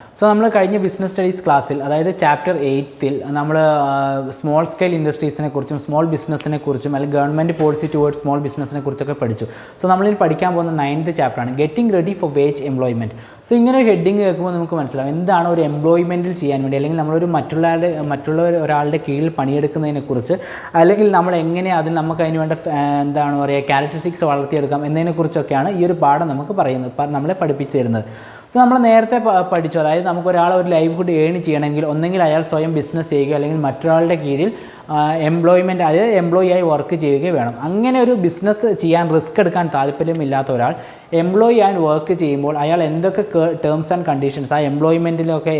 So നമ്മൾ കഴിഞ്ഞ business studies ക്ലാസ്സിൽ അതായത് ചാപ്റ്റർ 8-ൽ നമ്മൾ സ്മോൾ സ്കെയിൽ ഇൻഡസ്ട്രീസിനെ കുറിച്ചും സ്മോൾ ബിസിനസ്സിനെ കുറിച്ചും അല്ലെങ്കിൽ ഗവൺമെൻറ് പോളിസി ടുവേർഡ്സ് സ്മോൾ ബിസിനസ്സിനെ കുറിച്ചൊക്കെ പഠിച്ചു. സോ നമ്മളിനി പഠിക്കാൻ പോകുന്ന 9th ചാപ്റ്ററാണ് getting ready for wage employment. So ഇങ്ങനെ ഒരു ഹെഡിങ് കേൾക്കുമ്പോൾ നമുക്ക് മനസ്സിലാവും എന്താണ് ഒരു എംപ്ലോയ്മെൻറ്റിൽ ചെയ്യാൻ വേണ്ടി, അല്ലെങ്കിൽ നമ്മളൊരു മറ്റുള്ള ഒരാളുടെ കീഴിൽ പണിയെടുക്കുന്നതിനെക്കുറിച്ച്, അല്ലെങ്കിൽ നമ്മൾ എങ്ങനെ അതിൽ നമുക്ക് അതിന് വേണ്ട എന്താണ് പറയുക ക്യാരക്ടറിസ്റ്റിക്സ് വളർത്തിയെടുക്കാം എന്നതിനെക്കുറിച്ചൊക്കെയാണ് ഈ ഒരു പാഠം നമുക്ക് നമ്മളെ പഠിപ്പിച്ചു തരുന്നത്. സോ നമ്മൾ നേരത്തെ പഠിച്ചു, അതായത് നമുക്കൊരാൾ ഒരു ലൈവ്ഹുഡ് ഏൺ ചെയ്യണമെങ്കിൽ ഒന്നെങ്കിൽ അയാൾ സ്വയം ബിസിനസ് ചെയ്യുക അല്ലെങ്കിൽ മറ്റൊരാളുടെ കീഴിൽ എംപ്ലോയ്മെൻറ്റ്, അതായത് എംപ്ലോയി ആയി വർക്ക് ചെയ്യുകയും വേണം. അങ്ങനെ ഒരു ബിസിനസ് ചെയ്യാൻ റിസ്ക് എടുക്കാൻ താല്പര്യമില്ലാത്ത ഒരാൾ എംപ്ലോയി ആയി വർക്ക് ചെയ്യുമ്പോൾ അയാൾ എന്തൊക്കെ ടേംസ് ആൻഡ് കണ്ടീഷൻസ് ആ എംപ്ലോയ്മെൻറ്റിലൊക്കെ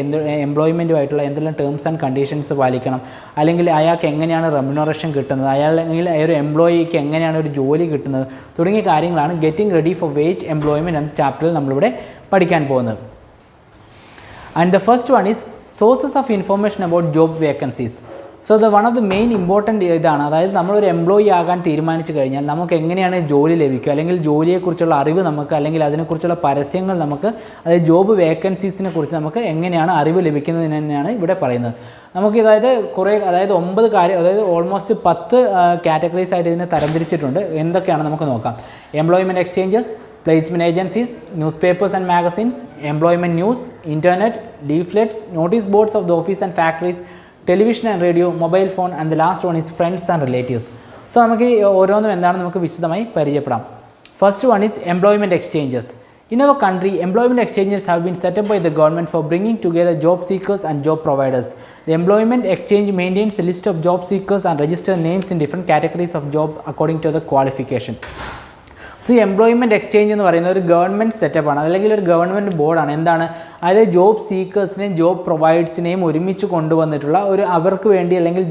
എംപ്ലോയ്മെൻറ്റുമായിട്ടുള്ള എന്തെല്ലാം ടേംസ് ആൻഡ് കണ്ടീഷൻസ് പാലിക്കണം, അല്ലെങ്കിൽ അയാൾക്ക് എങ്ങനെയാണ് റെമ്യൂണറേഷൻ കിട്ടുന്നത്, അല്ലെങ്കിൽ ഒരു എംപ്ലോയിക്ക് എങ്ങനെയാണ് ഒരു ജോലി കിട്ടുന്നത് തുടങ്ങിയ കാര്യങ്ങളാണ് getting ready for wage employment എന്ന ചാപ്റ്ററിൽ നമ്മളിവിടെ പഠിക്കാൻ പോകുന്നത്. And the first one is sources of information about job vacancies. So one of the main important ഇതാണ്, അതായത് നമ്മളൊരു എംപ്ലോയി ആകാൻ തീരുമാനിച്ചു കഴിഞ്ഞാൽ നമുക്ക് എങ്ങനെയാണ് ജോലി ലഭിക്കുക, അല്ലെങ്കിൽ ജോലിയെക്കുറിച്ചുള്ള അറിവ് നമുക്ക്, അല്ലെങ്കിൽ അതിനെക്കുറിച്ചുള്ള പരസ്യങ്ങൾ നമുക്ക്, അതായത് ജോബ് വേക്കൻസീസിനെ കുറിച്ച് നമുക്ക് എങ്ങനെയാണ് അറിവ് ലഭിക്കുന്നതിന് തന്നെയാണ് ഇവിടെ പറയുന്നത്. നമുക്ക് അതായത് 9 കാര്യം, അതായത് ഓൾമോസ്റ്റ് 10 കാറ്റഗറീസ് ആയിട്ട് ഇതിനെ തരംതിരിച്ചിട്ടുണ്ട്. എന്തൊക്കെയാണ് നമുക്ക് നോക്കാം. Employment exchanges, placement agencies, newspapers and magazines, employment news, internet, leaflets, notice boards of the office and factories, television and radio, mobile phone, and the last one is friends and relatives. So നമുക്ക് ഓരോന്നും എന്താണെന്ന് നമുക്ക് വിശദമായി പരിചയപ്പെടാം. First one is employment exchanges. In our country, employment exchanges have been set up by the government for bringing together job seekers and job providers. The employment exchange maintains a list of job seekers and registers names in different categories of job according to the qualification. So ഈ employment exchange എന്ന് പറയുന്നത് ഒരു government സെറ്റപ്പാണ്, അല്ലെങ്കിൽ ഒരു government ബോർഡാണ്. എന്താണ്, അതായത് ജോബ് സീക്കേഴ്സിനെയും ജോബ് പ്രൊവൈഡേഴ്സിനെയും ഒരുമിച്ച് കൊണ്ടുവന്നിട്ടുള്ള അവർക്ക് വേണ്ടി, അല്ലെങ്കിൽ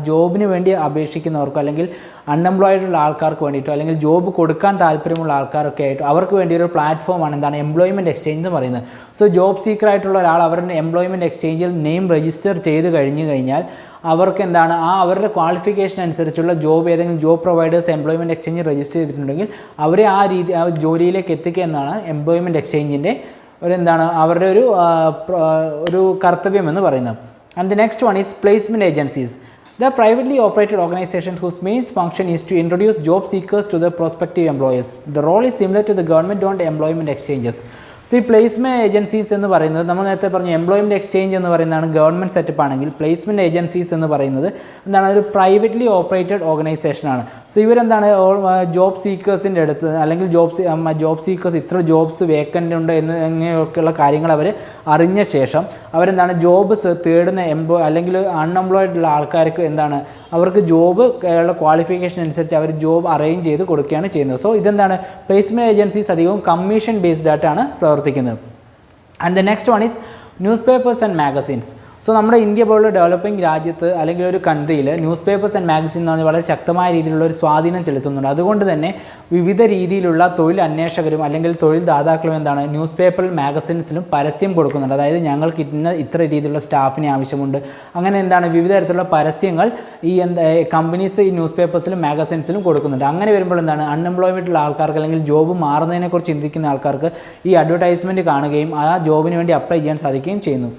ജോബിന് വേണ്ടി അപേക്ഷിക്കുന്നവർക്കോ അല്ലെങ്കിൽ അൺഎംപ്ലോയിഡുള്ള ആൾക്കാർക്ക് വേണ്ടിയിട്ടോ അല്ലെങ്കിൽ ജോബ് കൊടുക്കാൻ താല്പര്യമുള്ള ആൾക്കാരൊക്കെ ആയിട്ടോ അവർക്ക് വേണ്ടി ഒരു പ്ലാറ്റ്ഫോമാണ് എന്താണ് എംപ്ലോയ്മെൻറ്റ് എക്സ്ചേഞ്ച് എന്ന് പറയുന്നത്. സോ ജോബ് സീക്കറായിട്ടുള്ള ഒരാൾ അവരുടെ എംപ്ലോയ്മെൻറ്റ് എക്സ്ചേഞ്ചിൽ നെയിം രജിസ്റ്റർ ചെയ്ത് കഴിഞ്ഞാൽ അവർക്ക് എന്താണ് അവരുടെ ക്വാളിഫിക്കേഷൻ അനുസരിച്ചുള്ള ജോബ്, ഏതെങ്കിലും job providers employment exchange register ചെയ്തിട്ടുണ്ടെങ്കിൽ അവരെ ആ ജോലിയിലേക്ക് എത്തിക്കുക എന്നാണ് എംപ്ലോയ്മെൻറ്റ് എക്സ്ചേഞ്ചിൻ്റെ അവരുടെ ഒരു കർത്തവ്യം എന്ന് പറയുന്നത്. And the next one is placement agencies. The privately operated organization whose main function is to introduce job seekers to the prospective employers. The role is similar to the government-owned employment exchanges. So ഈ placement agencies എന്ന് പറയുന്നത് നമ്മൾ നേരത്തെ പറഞ്ഞു, employment exchange എന്ന് പറയുന്നതാണ് government setup ആണെങ്കിൽ, placement agencies എന്ന് പറയുന്നത് ഒരു പ്രൈവറ്റ്ലി ഓപ്പറേറ്റഡ് ഓർഗനൈസേഷനാണ്. സോ ഇവരെന്താണ് ജോബ് സീക്കേഴ്സിൻ്റെ അടുത്ത്, അല്ലെങ്കിൽ ജോബ് സീക്കേഴ്സ് ഇത്ര ജോബ്സ് വേക്കൻ്റ് ഉണ്ട് അങ്ങനെയൊക്കെയുള്ള കാര്യങ്ങൾ അവർ അറിഞ്ഞ ശേഷം ജോബ് തേടുന്ന അല്ലെങ്കിൽ അൺഎംപ്ലോയിഡ് ഉള്ള ആൾക്കാർക്ക് അവർക്ക് ജോബ് ക്വാളിഫിക്കേഷൻ അനുസരിച്ച് അവർ ജോബ് അറേഞ്ച് ചെയ്ത് കൊടുക്കുകയാണ് ചെയ്യുന്നത്. സോ പ്ലേസ്മെൻറ്റ് ഏജൻസീസ് അധികവും കമ്മീഷൻ ബേസ്ഡ് ആയിട്ടാണ് പ്രവർത്തിക്കുന്നത്. And the next one is news papers and magazines. So നമ്മുടെ ഇന്ത്യ പോലുള്ള ഡെവലപ്പിംഗ് രാജ്യത്ത് അല്ലെങ്കിൽ ഒരു കൺട്രിയിൽ ന്യൂസ് പേപ്പേഴ്സ് ആൻഡ് മാഗസിൻ എന്ന് പറഞ്ഞാൽ വളരെ ശക്തമായ രീതിയിലുള്ള ഒരു സ്വാധീനം ചെലുത്തുന്നുണ്ട്. അതുകൊണ്ട് തന്നെ വിവിധ രീതിയിലുള്ള തൊഴിൽ അന്വേഷകരും അല്ലെങ്കിൽ തൊഴിൽ ദാതാക്കളും ന്യൂസ് പേപ്പറിൽ മാഗസിൻസിലും പരസ്യം കൊടുക്കുന്നുണ്ട്. അതായത് ഞങ്ങൾക്ക് ഇത്ര രീതിയിലുള്ള സ്റ്റാഫിനെ ആവശ്യമുണ്ട്, അങ്ങനെ വിവിധ തരത്തിലുള്ള പരസ്യങ്ങൾ ഈ കമ്പനീസ് ഈ ന്യൂസ് പേപ്പേഴ്സിലും മാഗസിൻസിലും കൊടുക്കുന്നുണ്ട്. അങ്ങനെ വരുമ്പോൾ അൺഎംപ്ലോയ്മെൻറ്റുള്ള ആൾക്കാർക്ക് അല്ലെങ്കിൽ ജോബ് മാറുന്നതിനെക്കുറിച്ച് ചിന്തിക്കുന്ന ആൾക്കാർക്ക് ഈ അഡ്വർടൈസ്മെൻറ്റ് കാണുകയും ആ ജോബിന് വേണ്ടി അപ്ലൈ ചെയ്യാൻ സാധിക്കുകയും ചെയ്യുന്നു.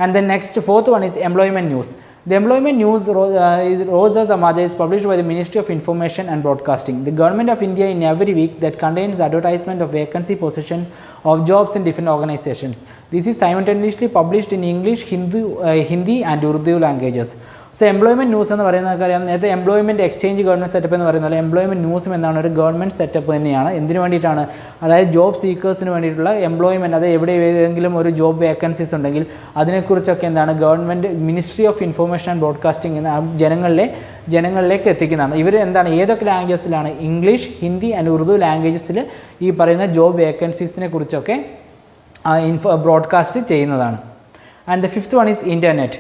And the fourth one is employment news. The employment news Roza Samaja is published by the Ministry of Information and Broadcasting. The government of India in every week that contains advertisement of vacancy position of jobs in different organizations. This is simultaneously published in English, Hindi and Urdu languages. So employment news എന്ന് പറയുന്നത് അറിയാം, നേരത്തെ employment exchange government setup എന്ന് പറയുന്നത് employment ന്യൂസും ഒരു government setup തന്നെയാണ്. എന്തിനു വേണ്ടിയിട്ടാണ്, അതായത് ജോബ് സീക്കേഴ്സിന് വേണ്ടിയിട്ടുള്ള എംപ്ലോയ്മെൻറ്റ്, അതായത് ഏതെങ്കിലും ഒരു ജോബ് വേക്കൻസീസ് ഉണ്ടെങ്കിൽ അതിനെക്കുറിച്ചൊക്കെ government ministry of information and broadcasting എന്ന ജനങ്ങളിലേക്ക് എത്തിക്കുന്നതാണ്. ഇവർ ഏതൊക്കെ ലാംഗ്വേജസിലാണ്, ഇംഗ്ലീഷ്, ഹിന്ദി ആൻഡ് ഉറുദു ലാംഗ്വേജസിൽ ഈ പറയുന്ന ജോബ് വേക്കൻസീസിനെ കുറിച്ചൊക്കെ ബ്രോഡ്കാസ്റ്റ് ചെയ്യുന്നതാണ്. And the fifth one is internet.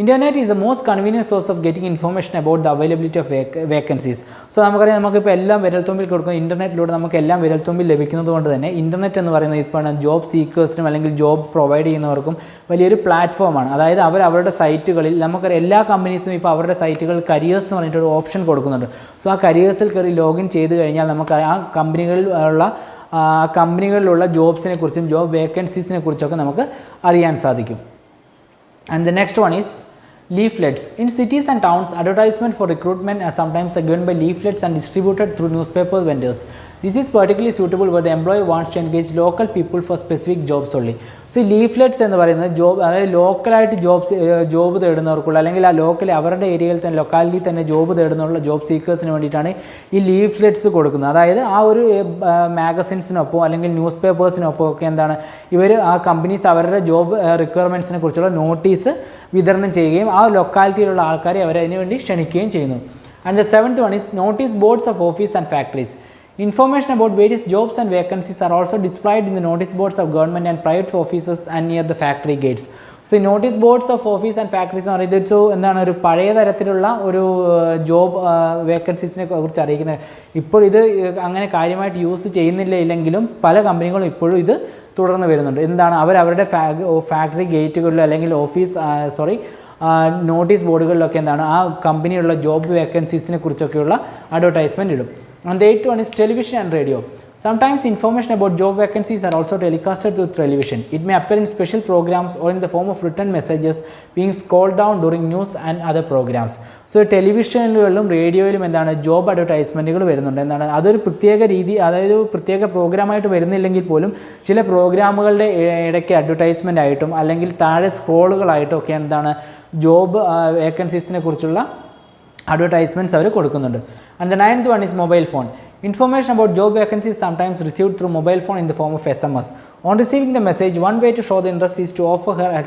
Internet is the most convenient source of getting information about the availability of vacancies. So നമുക്കറിയാം, നമുക്കിപ്പോൾ എല്ലാം വിരൽത്തുമ്പിൽ കൊടുക്കും. ഇൻ്റർനെറ്റിലൂടെ നമുക്ക് എല്ലാം വിരൽത്തുമ്പിൽ ലഭിക്കുന്നത് കൊണ്ട് തന്നെ ഇൻ്റർനെറ്റ് എന്ന് പറയുന്നത് ഇപ്പോൾ ജോബ് സീക്കേഴ്സിനും അല്ലെങ്കിൽ ജോബ് പ്രൊവൈഡ് ചെയ്യുന്നവർക്കും വലിയൊരു പ്ലാറ്റ്ഫോമാണ്. അതായത് അവരുടെ സൈറ്റുകളിൽ നമുക്കറിയാം എല്ലാ കമ്പനീസും ഇപ്പോൾ അവരുടെ സൈറ്റുകളിൽ കരിയേഴ്സ് എന്ന് പറഞ്ഞിട്ടൊരു ഓപ്ഷൻ കൊടുക്കുന്നുണ്ട്. സോ ആ കരിയേഴ്സിൽ കയറി ലോഗിൻ ചെയ്ത് കഴിഞ്ഞാൽ നമുക്ക് ആ കമ്പനികളിൽ ഉള്ള കമ്പനികളിലുള്ള ജോബ്സിനെ കുറിച്ചും ജോബ് വേക്കൻസീസിനെ കുറിച്ചൊക്കെ നമുക്ക് അറിയാൻ സാധിക്കും. And the next one is leaflets. In cities and towns, advertisement for recruitment are sometimes given by leaflets and distributed through newspaper vendors. This is particularly suitable where the employer wants to engage local people for specific jobs only. So leaflets എന്ന് പറയുന്നത് അതായത് ലോക്കലായിട്ട് job തേടുന്നവർക്കുള്ള അല്ലെങ്കിൽ ആ locally അവരുടെ ഏരിയയിൽ തന്നെ locality തന്നെ job തേടുന്നുള്ള job സീക്കേഴ്സിന് വേണ്ടിയിട്ടാണ് ഈ ലീഫ്ലെറ്റ്സ് കൊടുക്കുന്നത്. അതായത് ആ ഒരു മാഗസിൻസിനൊപ്പം അല്ലെങ്കിൽ ന്യൂസ് പേപ്പേഴ്സിനൊപ്പം ഒക്കെ എന്താണ് ഇവർ ആ കമ്പനീസ് അവരുടെ ജോബ് റിക്വയർമെൻറ്റ്സിനെ കുറിച്ചുള്ള നോട്ടീസ് വിതരണം ചെയ്യുകയും ആ ലൊക്കാലിറ്റിയിലുള്ള ആൾക്കാരെ അവരതിനു വേണ്ടി ക്ഷണിക്കുകയും ചെയ്യുന്നു. And the seventh one is notice boards of office and factories. Information about various jobs and vacancies are also displayed in the notice boards of government and private offices and near the factory gates. So notice boards of office and factories എന്ന് പറയുന്നത് എന്താണ് ഒരു പഴയ തരത്തിലുള്ള ഒരു job വേക്കൻസീസിനെ കുറിച്ച് അറിയിക്കുന്നത്. ഇപ്പോൾ ഇത് അങ്ങനെ കാര്യമായിട്ട് യൂസ് ചെയ്യുന്നില്ലെങ്കിലും പല കമ്പനികളും ഇപ്പോഴും ഇത് തുടർന്ന് വരുന്നുണ്ട്. എന്താണ് അവരുടെ ഫാക്ടറി ഗേറ്റുകളിലോ അല്ലെങ്കിൽ നോട്ടീസ് ബോർഡുകളിലൊക്കെ എന്താണ് ആ കമ്പനിയുള്ള ജോബ് വേക്കൻസീസിനെ കുറിച്ചൊക്കെയുള്ള അഡ്വർടൈസ്മെൻറ്റ് ഇടും. And the eighth one is television and radio. Sometimes information about job vacancies are also telecasted through television. It may appear in special programs or in the form of written messages being scrolled down during news and other programs. So ടെലിവിഷനിലും റേഡിയോയിലും എന്താണ് job അഡ്വർടൈസ്മെൻറ്റുകൾ വരുന്നുണ്ട്. എന്താണ് അതൊരു പ്രത്യേക രീതി, അതായത് പ്രത്യേക പ്രോഗ്രാമായിട്ട് വരുന്നില്ലെങ്കിൽ പോലും ചില പ്രോഗ്രാമുകളുടെ ഇടയ്ക്ക് അഡ്വർടൈസ്മെൻ്റ് ആയിട്ടും അല്ലെങ്കിൽ താഴെ സ്ക്രോളുകളായിട്ടും ഒക്കെ എന്താണ് ജോബ് വേക്കൻസീസിനെ കുറിച്ചുള്ള advertisements അവർ കൊടുക്കുന്നുണ്ട്. And the ninth one is mobile phone. Information about job vacancies sometimes received through mobile phone in the form of SMS. On receiving the message, one way to show the interest is to offer her a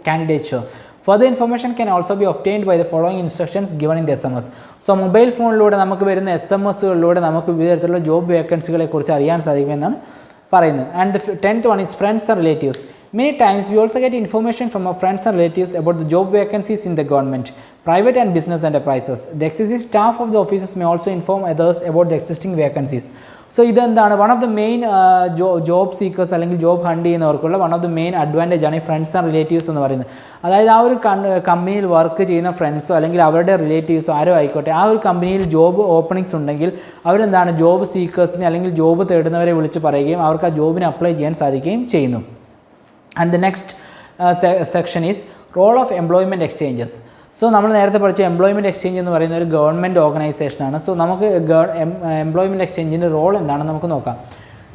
candidature. Further information can also be obtained by the following instructions given in the SMS. So mobile ഫോണിലൂടെ നമുക്ക് വരുന്ന SMS-കളിലൂടെ നമുക്ക് വിവിധ തരത്തിലുള്ള job വേക്കൻസികളെ കുറിച്ച് അറിയാൻ സാധിക്കുമെന്നാണ് പറയുന്നത്. And the 10th one is friends and relatives. Many times we also get information from our friends and relatives about the job vacancies in the government, private and business enterprises. The existing staff of the offices may also inform others about the existing vacancies. So ഇതെന്താണ് one of the main job seekers അല്ലെങ്കിൽ job hunt ചെയ്യുന്നവർക്കുള്ള one of the main advantage ആണ് ഈ friends and relatives എന്ന് പറയുന്നത്. അതായത് ആ ഒരു കമ്പനിയിൽ വർക്ക് ചെയ്യുന്ന ഫ്രണ്ട്സോ അല്ലെങ്കിൽ അവരുടെ റിലേറ്റീവ്സോ ആരോ ആയിക്കോട്ടെ, ആ ഒരു കമ്പനിയിൽ ജോബ് ഓപ്പണിങ്സ് ഉണ്ടെങ്കിൽ അവരെന്താണ് ജോബ് സീക്കേഴ്സിനെ അല്ലെങ്കിൽ ജോബ് തേടുന്നവരെ വിളിച്ച് പറയുകയും അവർക്ക് ആ ജോബിന് അപ്ലൈ ചെയ്യാൻ സാധിക്കുകയും ചെയ്യുന്നു. And the next section is role of employment exchanges. So നമ്മൾ നേരത്തെ പഠിച്ച എംപ്ലോയ്മെൻറ്റ് എക്സ്ചേഞ്ച് എന്ന് പറയുന്ന ഒരു ഗവൺമെൻറ് ഓർഗനൈസേഷനാണ്. സോ നമുക്ക് എംപ്ലോയ്മെൻറ്റ് എക്സ്ചേഞ്ചിൻ്റെ റോൾ എന്താണെന്ന് നമുക്ക് നോക്കാം.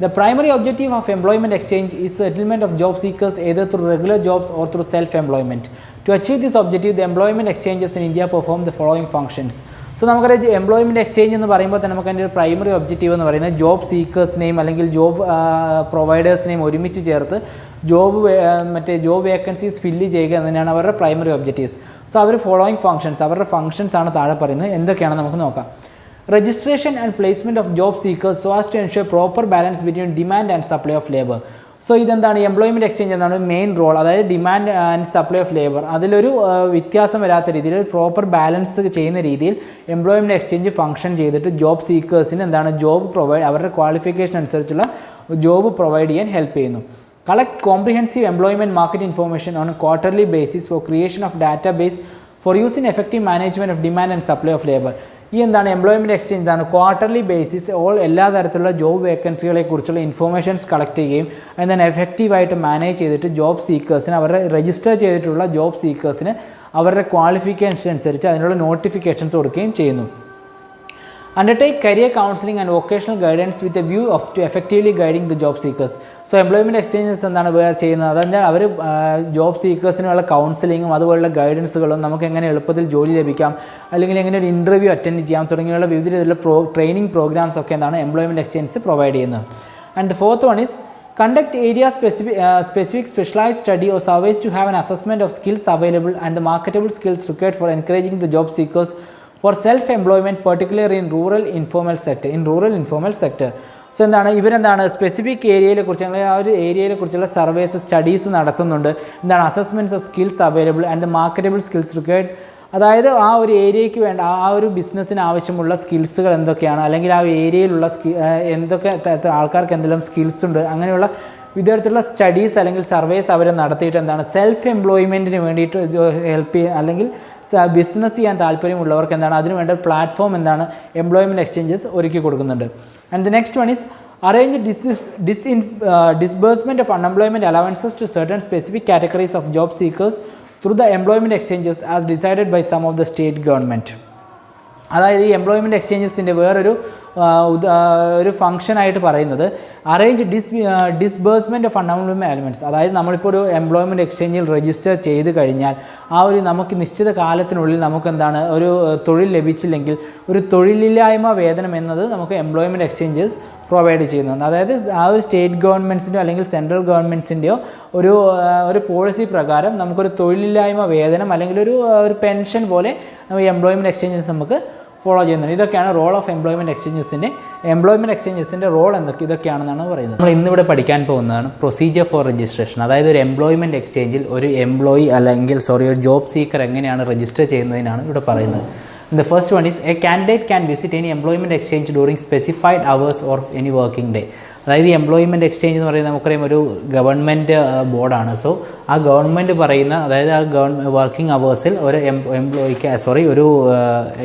The primary objective of employment exchange is settlement of job seekers either through regular jobs or through self-employment. To achieve this objective, the employment exchanges in India perform the following functions. So നമുക്കറിയാം employment exchange എന്ന് പറയുമ്പോൾ തന്നെ നമുക്ക് അതിൻ്റെ ഒരു primary objective എന്ന് പറയുന്നത് job സീക്കേഴ്സിനെയും അല്ലെങ്കിൽ ജോബ് പ്രൊവൈഡേഴ്സിനെയും ഒരുമിച്ച് ചേർത്ത് ജോബ് വേക്കൻസീസ് ഫില്ല് ചെയ്യുക എന്നതാണ് അവരുടെ പ്രൈമറി ഒബ്ജക്റ്റീവ്സ്. സോ അവർ ഫോളോയിങ് ഫംഗ്ഷൻസ്, അവരുടെ ഫംഗ്ഷൻസ് ആണ് താഴെ പറയുന്നത്. എന്തൊക്കെയാണെന്ന് നമുക്ക് നോക്കാം. Registration and placement of job seekers so as to ensure proper balance between demand and supply of labour. So ഇതെന്താണ് എംപ്ലോയ്മെൻറ്റ് എക്സ്ചേഞ്ച് എന്താണ് മെയിൻ റോൾ, അതായത് demand and supply of labour അതിലൊരു വ്യത്യാസം വരാത്ത രീതിയിൽ ഒരു പ്രോപ്പർ ബാലൻസ് ചെയ്യുന്ന രീതിയിൽ എംപ്ലോയ്മെൻറ്റ് എക്സ്ചേഞ്ച് ഫംഗ്ഷൻ ചെയ്തിട്ട് ജോബ് സീക്കേഴ്സിന് എന്താണ് അവരുടെ ക്വാളിഫിക്കേഷൻ അനുസരിച്ചുള്ള ജോബ് പ്രൊവൈഡ് ചെയ്യാൻ ഹെൽപ്പ് ചെയ്യുന്നു. Collect comprehensive employment market information on a quarterly basis for creation of database for use in effective management of demand and supply of labor. ഈ എന്താണ് employment exchange എന്താണ് quarterly basis എല്ലാ തരത്തിലുള്ള job വേക്കൻസികളെ കുറിച്ചുള്ള informations collect ചെയ്യുകയും എന്താണ് എഫക്റ്റീവായിട്ട് manage ചെയ്തിട്ട് ജോബ് സീക്കേഴ്സിന് അവരുടെ രജിസ്റ്റർ ചെയ്തിട്ടുള്ള ജോബ് സീക്കേഴ്സിന് അവരുടെ ക്വാളിഫിക്കേഷൻ അനുസരിച്ച് അതിനുള്ള നോട്ടിഫിക്കേഷൻസ് കൊടുക്കുകയും ചെയ്യുന്നു. Undertake career counseling and vocational guidance with a view to effectively guiding the job seekers. So employment exchanges എന്താണ് ചെയ്യുന്നത്, അതായത് അവർ ജോബ് സീക്കേഴ്സിനുള്ള കൗൺസിലിങ്ങും അതുപോലുള്ള ഗൈഡൻസുകളും നമുക്ക് എങ്ങനെ എളുപ്പത്തിൽ ജോലി ലഭിക്കാം അല്ലെങ്കിൽ എങ്ങനെ ഒരു ഇൻ്റർവ്യൂ അറ്റൻഡ് ചെയ്യാം തുടങ്ങിയുള്ള വിവിധ രീതിയിലുള്ള ട്രെയിനിങ് പ്രോഗ്രാംസ് ഒക്കെ എന്താണ് എംപ്ലോയ്മെൻറ്റ് എക്സ്ചേഞ്ച് പ്രൊവൈഡ് ചെയ്യുന്നത്. And the fourth one is conduct area specific specialized study or surveys to have an assessment of skills available and the marketable skills required for encouraging the job seekers for self-employment, particularly in rural informal sector. So എന്താണ് ഇവരെന്താണ് specific ഏരിയയെ കുറിച്ച് ആ ഒരു ഏരിയയെ കുറിച്ചുള്ള surveys studies നടത്തുന്നുണ്ട്. എന്താണ് assessments of skills available and the marketable skills required, അതായത് ആ ഒരു ഏരിയയ്ക്ക് വേണ്ട ആ ഒരു ബിസിനസ്സിന് ആവശ്യമുള്ള സ്കിൽസുകൾ എന്തൊക്കെയാണ് അല്ലെങ്കിൽ ആ ഏരിയയിലുള്ള എന്തൊക്കെ ആൾക്കാർക്ക് എന്തെല്ലാം സ്കിൽസ് ഉണ്ട് അങ്ങനെയുള്ള വിധത്തിലുള്ള സ്റ്റഡീസ് അല്ലെങ്കിൽ സർവേസ് അവർ നടത്തിയിട്ട് എന്താണ് സെൽഫ് എംപ്ലോയ്മെൻറ്റിന് വേണ്ടിയിട്ട് ഹെൽപ്പ് ചെയ്യുക അല്ലെങ്കിൽ ബിസിനസ് ചെയ്യാൻ താല്പര്യമുള്ളവർക്ക് എന്താണ് അതിനുവേണ്ട പ്ലാറ്റ്ഫോം എന്താണ് എംപ്ലോയ്മെൻറ്റ് എക്സ്ചേഞ്ചസ് ഒരുക്കി കൊടുക്കുന്നുണ്ട്. And the next one is arrange disbursement of unemployment allowances to certain specific categories of job seekers through the employment exchanges as decided by some of the state government. അതായത് ഈ employment എക്സ്ചേഞ്ചസിൻ്റെ വേറൊരു ഒരു ഫംഗ്ഷനായിട്ട് പറയുന്നത് arrange disbursement of unemployment elements. അതായത് നമ്മളിപ്പോൾ ഒരു employment എക്സ്ചേഞ്ചിൽ register ചെയ്ത് കഴിഞ്ഞാൽ ആ ഒരു നമുക്ക് നിശ്ചിത കാലത്തിനുള്ളിൽ നമുക്ക് എന്താണ് ഒരു തൊഴിൽ ലഭിച്ചില്ലെങ്കിൽ ഒരു തൊഴിലില്ലായ്മ വേതനം എന്നത് നമുക്ക് എംപ്ലോയ്മെൻറ്റ് എക്സ്ചേഞ്ചസ് പ്രൊവൈഡ് ചെയ്യുന്നുണ്ട്. അതായത് ആ ഒരു സ്റ്റേറ്റ് ഗവൺമെൻറ്റ്സിൻ്റെയോ അല്ലെങ്കിൽ സെൻട്രൽ ഗവൺമെൻറ്റ്സിൻ്റെയോ ഒരു പോളിസി പ്രകാരം നമുക്കൊരു തൊഴിലില്ലായ്മ വേതനം അല്ലെങ്കിൽ ഒരു പെൻഷൻ പോലെ എംപ്ലോയ്മെൻറ്റ് എക്സ്ചേഞ്ചസ് നമുക്ക് ഫോളോ ചെയ്യുന്നുണ്ട്. ഇതൊക്കെയാണ് റോൾ ഓഫ് എംപ്ലോയ്മെൻറ്റ് എക്സ്ചേഞ്ചസിൻ്റെ റോൾ ഇതൊക്കെയാണെന്നാണ് പറയുന്നത്. നമ്മൾ ഇന്നിവിടെ പഠിക്കാൻ പോകുന്നതാണ് പ്രൊസീജിയർ ഫോർ രജിസ്ട്രേഷൻ. അതായത് ഒരു എംപ്ലോയ്മെൻറ്റ് എക്സ്ചേഞ്ചിൽ ഒരു എംപ്ലോയി അല്ലെങ്കിൽ ഒരു ജോബ് സീക്കർ എങ്ങനെയാണ് രജിസ്റ്റർ ചെയ്യുന്നതിനാണ് ഇവിടെ പറയുന്നത്. The first one is a candidate can visit any employment exchange during specified hours or any working day. അതായത് ഈ എംപ്ലോയ്മെൻറ്റ് എക്സ്ചേഞ്ച് എന്ന് പറയുന്നത് നമുക്കറിയാം ഒരു ഗവൺമെൻറ് ബോർഡാണ്. സോ ആ ഗവൺമെൻറ് പറയുന്ന അതായത് ആ വർക്കിംഗ് അവേഴ്സിൽ ഒരു ഒരു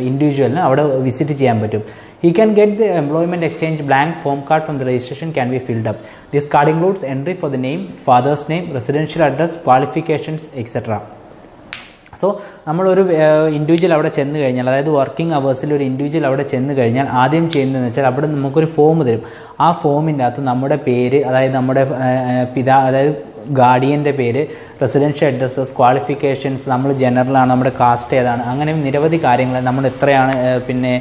ഇൻഡിവിജ്വലിന് അവിടെ വിസിറ്റ് ചെയ്യാൻ പറ്റും. He can get the employment exchange blank form card from the registration can be filled up. This card includes entry for the name, father's name, residential address, qualifications, etc. So നമ്മളൊരു individual അവിടെ ചെന്ന് കഴിഞ്ഞാൽ അതായത് working അവേഴ്സിൽ ഒരു individual അവിടെ ചെന്ന് കഴിഞ്ഞാൽ ആദ്യം ചെയ്യുന്നതെന്ന് വെച്ചാൽ അവിടെ നമുക്കൊരു ഫോം തരും. ആ ഫോമിൻ്റെ അകത്ത് നമ്മുടെ പേര്, അതായത് നമ്മുടെ അതായത് ഗാർഡിയൻ്റെ പേര്, റെസിഡൻഷ്യൽ അഡ്രസ്സസ്, ക്വാളിഫിക്കേഷൻസ്, നമ്മൾ ജനറലാണ്, നമ്മുടെ കാസ്റ്റ് ഏതാണ്, അങ്ങനെ നിരവധി കാര്യങ്ങൾ, നമ്മൾ എത്രയാണ് പിന്നെ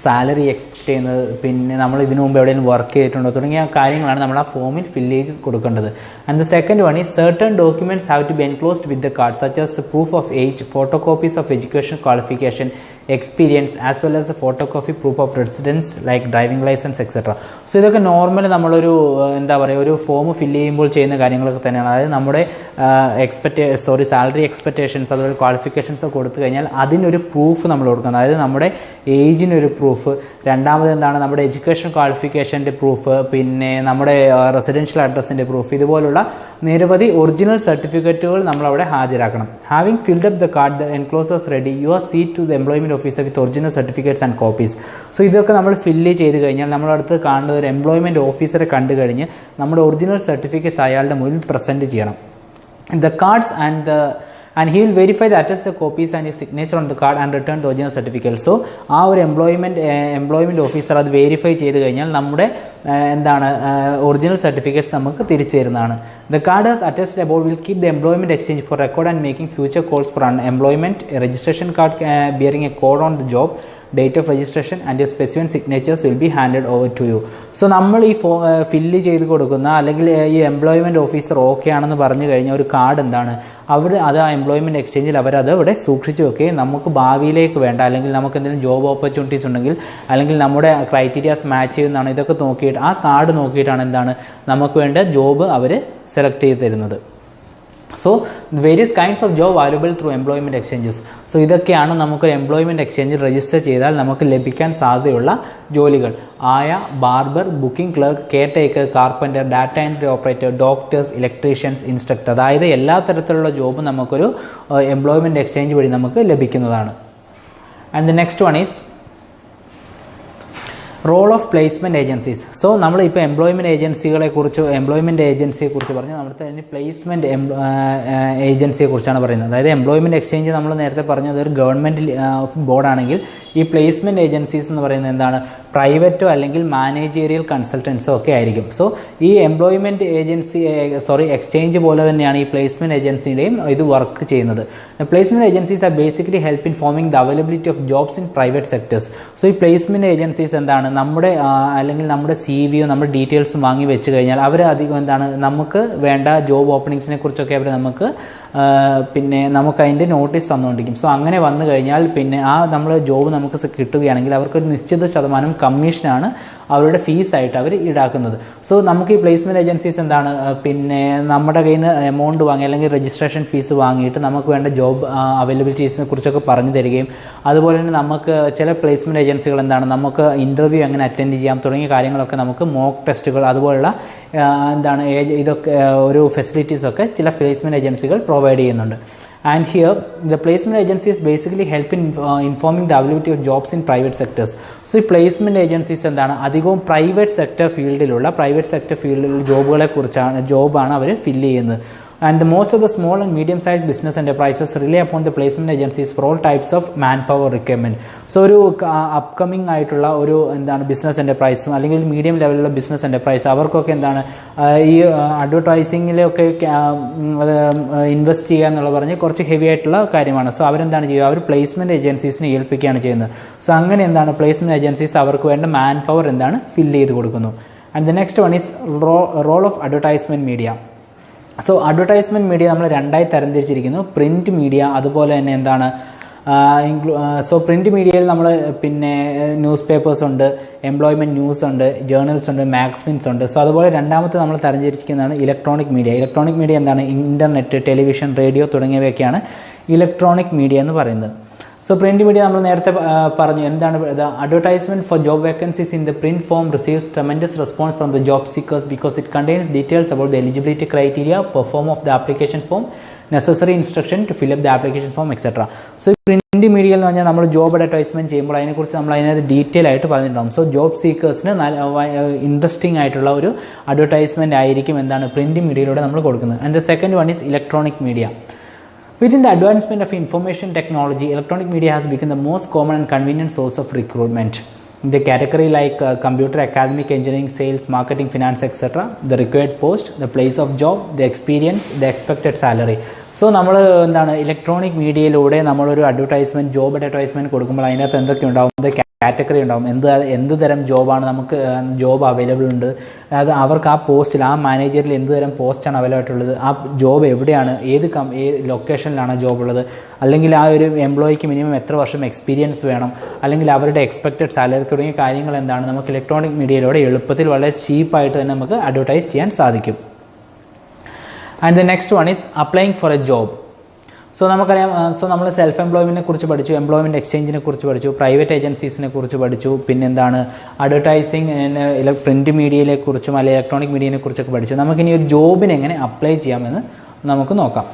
സാലറി എക്സ്പെക്ട് ചെയ്യുന്നത്, പിന്നെ നമ്മൾ ഇതിനു മുമ്പ് എവിടെയെങ്കിലും വർക്ക് ചെയ്തിട്ടുണ്ടോ തുടങ്ങിയ കാര്യങ്ങളാണ് നമ്മൾ ആ ഫോമിൽ ഫില്ല് ചെയ്ത് കൊടുക്കേണ്ടത്. And the second one is certain documents have to be enclosed with the card such as proof of age, photocopies of education qualification, experience as well as a photocopy proof of residence like driving licence etcetera. So ഇതൊക്കെ normally നമ്മളൊരു ഒരു form fill ചെയ്യുമ്പോൾ ചെയ്യുന്ന കാര്യങ്ങളൊക്കെ തന്നെയാണ്. അതായത് നമ്മുടെ salary expectations അതുപോലെ ക്വാളിഫിക്കേഷൻസ് ഒക്കെ കൊടുത്തു കഴിഞ്ഞാൽ അതിനൊരു പ്രൂഫ് നമ്മൾ കൊടുക്കണം. അതായത് നമ്മുടെ ഏജിനൊരു പ്രൂഫ്, രണ്ടാമത് എന്താണ് നമ്മുടെ എഡ്യൂക്കേഷൻ ക്വാളിഫിക്കേഷൻ്റെ പ്രൂഫ്, പിന്നെ നമ്മുടെ റെസിഡൻഷ്യൽ അഡ്രസ്സിൻ്റെ പ്രൂഫ്, ഇതുപോലുള്ള നിരവധി ഒറിജിനൽ സർട്ടിഫിക്കറ്റുകൾ നമ്മളവിടെ ഹാജരാക്കണം. Having filled up the card, the enclosures ready, you are sent to the employment officer with original certificates and copies. So ഇതൊക്കെ നമ്മൾ ഫില്ല് ചെയ്ത് കഴിഞ്ഞാൽ നമ്മളടുത്ത് കാണുന്ന ഒരു എംപ്ലോയ്മെൻറ്റ് ഓഫീസറെ കണ്ടു കഴിഞ്ഞ് നമ്മുടെ ഒറിജിനൽ സർട്ടിഫിക്കറ്റ്സ് അയാളുടെ മുന്നിൽ പ്രസൻറ്റ് ചെയ്യണം. The cards and he will verify the attest the copies and his signature on the card and return the original certificate. So ആ ഒരു എംപ്ലോയ്മെൻറ്റ് ഓഫീസർ അത് വെരിഫൈ ചെയ്ത് കഴിഞ്ഞാൽ നമ്മുടെ ഒറിജിനൽ സർട്ടിഫിക്കറ്റ്സ് നമുക്ക് തിരിച്ചു തരുന്നതാണ്. The card as attested above will keep the employment exchange for record and making future calls for employment. A registration card bearing a code on the job, date of registration and your specific signatures will be handed over to you. So നമ്മൾ ഈ fill ചെയ്ത് കൊടുക്കുന്ന അല്ലെങ്കിൽ ഈ employment officer okay ആണെന്ന് പറഞ്ഞു കഴിഞ്ഞാൽ ഒരു കാർഡ് അത് ആ എംപ്ലോയ്മെൻറ്റ് എക്സ്ചേഞ്ചിൽ അവരത് ഇവിടെ സൂക്ഷിച്ച് വെക്കുകയും നമുക്ക് ഭാവിയിലേക്ക് വേണ്ട അല്ലെങ്കിൽ നമുക്ക് എന്തെങ്കിലും ജോബ് ഓപ്പർച്യൂണിറ്റീസ് ഉണ്ടെങ്കിൽ അല്ലെങ്കിൽ നമ്മുടെ ക്രൈറ്റീരിയാസ് മാച്ച് ചെയ്യുന്നതാണ് ഇതൊക്കെ നോക്കിയിട്ട് ആ കാർഡ് നോക്കിയിട്ടാണ് നമുക്ക് വേണ്ട ജോബ് അവർ സെലക്ട് ചെയ്ത് തരുന്നത്. So various kinds of job available through employment exchanges. So ഇതൊക്കെയാണ് നമുക്ക് എംപ്ലോയ്മെൻറ്റ് എക്സ്ചേഞ്ചിൽ രജിസ്റ്റർ ചെയ്താൽ നമുക്ക് ലഭിക്കാൻ സാധ്യതയുള്ള ജോലികൾ. Barber, booking clerk, care taker, carpenter, data entry operator, doctors, electricians, instructor, അതായത് എല്ലാ തരത്തിലുള്ള ജോബ് നമുക്കൊരു എംപ്ലോയ്മെൻറ്റ് എക്സ്ചേഞ്ച് വഴി നമുക്ക് ലഭിക്കുന്നതാണ്. And the next one is role of placement agencies. So നമ്മളിപ്പോൾ എംപ്ലോയ്മെൻറ്റ് ഏജൻസിയെക്കുറിച്ച് പറഞ്ഞു, നമ്മുടെ തന്നെ പ്ലേസ്മെൻറ്റ് ഏജൻസിയെക്കുറിച്ചാണ് പറയുന്നത്. അതായത് എംപ്ലോയ്മെൻറ്റ് എക്സ്ചേഞ്ച് നമ്മൾ നേരത്തെ പറഞ്ഞത് ഒരു ഗവൺമെൻറ് ബോർഡാണെങ്കിൽ ഈ പ്ലേസ്മെൻറ്റ് ഏജൻസീസ് എന്ന് പറയുന്നത് പ്രൈവറ്റോ അല്ലെങ്കിൽ മാനേജീരിയൽ കൺസൾട്ടൻസോ ഒക്കെ ആയിരിക്കും. സോ ഈ എംപ്ലോയ്മെൻറ്റ് എക്സ്ചേഞ്ച് പോലെ തന്നെയാണ് ഈ പ്ലേസ്മെൻറ്റ് ഏജൻസിയുടെയും ഇത് വർക്ക് ചെയ്യുന്നത്. Placement agencies are basically help in foaming the availability of jobs in private sectors. So ഈ പ്ലേസ്മെൻറ്റ് ഏജൻസീസ് നമ്മുടെ CV നമ്മുടെ ഡീറ്റെയിൽസും വാങ്ങി വെച്ച് കഴിഞ്ഞാൽ അവർ അധികം നമുക്ക് വേണ്ട ജോബ് ഓപ്പണിങ്സിനെ കുറിച്ചൊക്കെ അവർ പിന്നെ നമുക്ക് അതിൻ്റെ നോട്ടീസ് തന്നുകൊണ്ടിരിക്കും. സോ അങ്ങനെ വന്നു കഴിഞ്ഞാൽ പിന്നെ നമ്മൾ ജോബ് നമുക്ക് കിട്ടുകയാണെങ്കിൽ അവർക്കൊരു നിശ്ചിത ശതമാനം കമ്മീഷനാണ് അവരുടെ ഫീസായിട്ട് അവർ ഈടാക്കുന്നത്. സോ നമുക്ക് ഈ പ്ലേസ്മെൻറ്റ് ഏജൻസീസ് പിന്നെ നമ്മുടെ കയ്യിൽ നിന്ന് എമൗണ്ട് വാങ്ങി അല്ലെങ്കിൽ രജിസ്ട്രേഷൻ ഫീസ് വാങ്ങിയിട്ട് നമുക്ക് വേണ്ട ജോബ് അവൈലബിലിറ്റീസിനെ കുറിച്ചൊക്കെ പറഞ്ഞു തരികയും അതുപോലെ തന്നെ നമുക്ക് ചില പ്ലേസ്മെൻറ്റ് ഏജൻസികൾ നമുക്ക് ഇൻ്റർവ്യൂ എങ്ങനെ അറ്റൻഡ് ചെയ്യാം തുടങ്ങിയ കാര്യങ്ങളൊക്കെ നമുക്ക് മോക്ക് ടെസ്റ്റുകൾ അതുപോലുള്ള ഇതൊക്കെ ഒരു ഫെസിലിറ്റീസൊക്കെ ചില പ്ലേസ്മെൻറ്റ് ഏജൻസികൾ പ്രൊവൈഡ് ചെയ്യുന്നുണ്ട്. And here, the placement agencies basically help in informing the availability of jobs in private sectors. So ഈ പ്ലേസ്മെൻറ്റ് ഏജൻസീസ് എന്താണ്, അധികവും പ്രൈവറ്റ് സെക്ടർ ഫീൽഡിലുള്ള ജോബാണ് അവർ ഫില്ല് ചെയ്യുന്നത്. And the most of the small and medium-sized business enterprises rely upon the placement agencies for all types of manpower requirement. So ഒരു upcoming ആയിട്ടുള്ള ഒരു എന്താണ് business എൻ്റർപ്രൈസും അല്ലെങ്കിൽ medium ലെവലിലുള്ള ബിസിനസ് എൻ്റർപ്രൈസ് അവർക്കൊക്കെ എന്താണ് ഈ അഡ്വർടൈസിങ്ങിലൊക്കെ ഇൻവെസ്റ്റ് ചെയ്യുക എന്നുള്ള പറഞ്ഞ് കുറച്ച് ഹെവി ആയിട്ടുള്ള കാര്യമാണ്. സോ അവരെന്താണ് ചെയ്യുക, അവർ പ്ലേസ്മെൻറ്റ് ഏജൻസീസിനെ ഏൽപ്പിക്കുകയാണ് ചെയ്യുന്നത്. സോ അങ്ങനെ എന്താണ് പ്ലേസ്മെൻറ്റ് ഏജൻസീസ് അവർക്ക് വേണ്ട മാൻ പവർ എന്താണ് ഫില്ല് ചെയ്ത് കൊടുക്കുന്നു. And the next one is role of advertisement media. So advertisement media നമ്മൾ രണ്ടായി തരംതിരിച്ചിരിക്കുന്നു, പ്രിൻറ്റ് മീഡിയ അതുപോലെ തന്നെ എന്താണ് സോ പ്രിൻറ്റ് മീഡിയയിൽ നമ്മൾ പിന്നെ ന്യൂസ് പേപ്പേഴ്സ് ഉണ്ട്, എംപ്ലോയ്മെൻറ്റ് ന്യൂസ് ഉണ്ട്, ജേർണൽസ് ഉണ്ട്, മാഗസിൻസ് ഉണ്ട്. സോ അതുപോലെ രണ്ടാമത്തെ നമ്മൾ തരംതിരിച്ചിരിക്കുന്നതാണ് ഇലക്ട്രോണിക് മീഡിയ. ഇലക്ട്രോണിക് മീഡിയ എന്താണ്, ഇൻ്റർനെറ്റ്, ടെലിവിഷൻ, റേഡിയോ തുടങ്ങിയവയൊക്കെയാണ് ഇലക്ട്രോണിക് മീഡിയ എന്ന് പറയുന്നത്. സോ പ്രിൻറ്റ് മീഡിയ നമ്മൾ നേരത്തെ പറഞ്ഞു എന്താണ്, advertisement for job vacancies in the print form receives tremendous response from the job seekers because it contains details about the eligibility criteria, perform of the application form, necessary instruction to fill up the application form etcetera. So print media എന്ന് പറഞ്ഞാൽ നമ്മൾ job advertisement ചെയ്യുമ്പോൾ അതിനെക്കുറിച്ച് നമ്മൾ അതിനകത്ത് detail ആയിട്ട് പറഞ്ഞിട്ടുണ്ടാകും. So job സീക്കേഴ്സിന് interesting ആയിട്ടുള്ള ഒരു അഡ്വർടൈസ്മെൻറ്റ് ആയിരിക്കും എന്താണ് പ്രിൻറ്റ് മീഡിയയിലൂടെ നമ്മൾ കൊടുക്കുന്നത്. And the second one is electronic media. Within the advancement of information technology, electronic media has become the most common and convenient source of recruitment. In the category like computer, academic, engineering, sales, marketing, finance, etc., the required post, the place of job, the experience, the expected salary. So നമ്മൾ എന്താണ് electronic മീഡിയയിലൂടെ നമ്മളൊരു advertisement job advertisement കൊടുക്കുമ്പോൾ അതിനകത്ത് എന്തൊക്കെ ഉണ്ടാവും, category ഉണ്ടാവും, എന്ത് തരം ജോബാണ് നമുക്ക് ജോബ് അവൈലബിൾ ഉണ്ട്, അതായത് അവർക്ക് ആ പോസ്റ്റിൽ ആ മാനേജറിൽ എന്ത് തരം പോസ്റ്റാണ് അവൈലബിൾ ആയിട്ടുള്ളത്, ആ ജോബ് എവിടെയാണ്, ഏത് ലൊക്കേഷനിലാണ് ജോബ് ഉള്ളത്, അല്ലെങ്കിൽ ആ ഒരു എംപ്ലോയിക്ക് മിനിമം എത്ര വർഷം എക്സ്പീരിയൻസ് വേണം, അല്ലെങ്കിൽ അവരുടെ എക്സ്പെക്റ്റഡ് സാലറി തുടങ്ങിയ കാര്യങ്ങൾ എന്താണ് നമുക്ക് ഇലക്ട്രോണിക് മീഡിയയിലൂടെ എളുപ്പത്തിൽ വളരെ ചീപ്പായിട്ട് തന്നെ നമുക്ക് അഡ്വർടൈസ് ചെയ്യാൻ സാധിക്കും. And the next one is applying four A job. So നമുക്കറിയാം, സോ നമ്മൾ സെൽഫ് എംപ്ലോയ്മെൻറ്റിനെ കുറിച്ച് പഠിച്ചു, എംപ്ലോയ്മെൻറ്റ് എക്സ്ചേഞ്ചിനെ കുറിച്ച് പഠിച്ചു, പ്രൈവറ്റ് ഏജൻസീസിനെ കുറിച്ച് പഠിച്ചു, പിന്നെന്താണ് അഡ്വർടൈസിങ് പ്രിൻറ്റ് മീഡിയയെ കുറിച്ചും അല്ലെങ്കിൽ ഇലക്ട്രോണിക് മീഡിയയെ കുറിച്ചൊക്കെ പഠിച്ചു. നമുക്കിനി ഒരു ജോബിന് എങ്ങനെ അപ്ലൈ ചെയ്യാമെന്ന് നമുക്ക് നോക്കാം.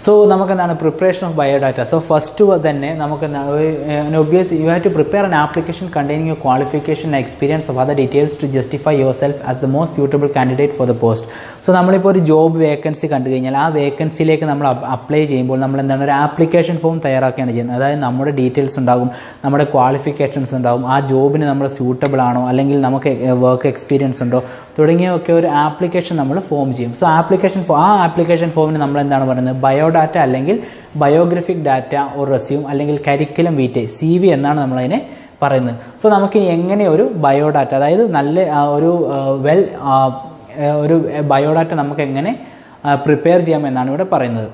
സോ നമുക്കെന്താണ് preparation of biodata. So first തന്നെ നമുക്കെന്താണ് obvious you have to prepare an application containing your qualification and experience of other details to justify yourself as the most suitable candidate for the post. So നമ്മളിപ്പോൾ ഒരു job vacancy കണ്ടു കഴിഞ്ഞാൽ ആ വേക്കൻസിയിലേക്ക് നമ്മൾ apply ചെയ്യുമ്പോൾ നമ്മൾ എന്താണ് ഒരു ആപ്ലിക്കേഷൻ ഫോം തയ്യാറാക്കുകയാണ് ചെയ്യുന്നത്. അതായത് നമ്മുടെ ഡീറ്റെയിൽസ് ഉണ്ടാകും, നമ്മുടെ ക്വാളിഫിക്കേഷൻസ് ഉണ്ടാകും, ആ ജോബിന് നമ്മൾ സ്യൂട്ടബിൾ ആണോ അല്ലെങ്കിൽ നമുക്ക് വർക്ക് എക്സ്പീരിയൻസ് ഉണ്ടോ തുടങ്ങിയൊക്കെ ഒരു ആപ്ലിക്കേഷൻ നമ്മൾ ഫോം ചെയ്യും. സോ ആ ആപ്ലിക്കേഷൻ ഫോമിന് നമ്മൾ എന്താണ് പറയുന്നത്, ബയോഡാറ്റ അല്ലെങ്കിൽ ബയോഗ്രഫിക് ഡാറ്റ ഓർ റെസ്യൂം അല്ലെങ്കിൽ കരിക്കുലം വീറ്റെ CV എന്നാണ് നമ്മളതിനെ പറയുന്നത്. സോ നമുക്കിനി എങ്ങനെ ഒരു ബയോഡാറ്റ, അതായത് നല്ല ഒരു ബയോഡാറ്റ നമുക്ക് എങ്ങനെ പ്രിപ്പയർ ചെയ്യാമെന്നാണ് ഇവിടെ പറയുന്നത്.